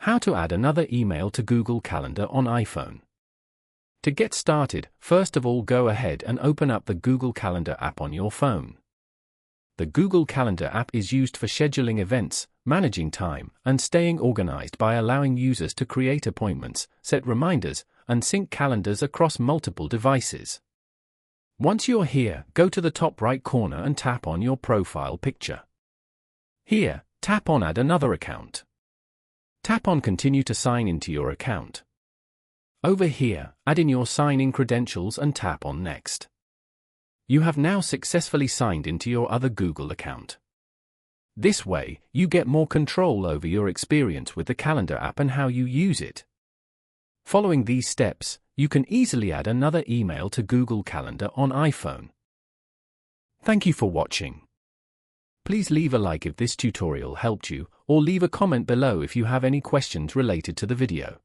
How to add another email to Google Calendar on iPhone. To get started, first of all go ahead and open up the Google Calendar app on your phone. The Google Calendar app is used for scheduling events, managing time, and staying organized by allowing users to create appointments, set reminders, and sync calendars across multiple devices. Once you're here, go to the top right corner and tap on your profile picture. Here, tap on Add another account. Tap on Continue to sign into your account. Over here, add in your sign-in credentials and tap on Next. You have now successfully signed into your other Google account. This way, you get more control over your experience with the Calendar app and how you use it. Following these steps, you can easily add another email to Google Calendar on iPhone. Thank you for watching. Please leave a like if this tutorial helped you, or leave a comment below if you have any questions related to the video.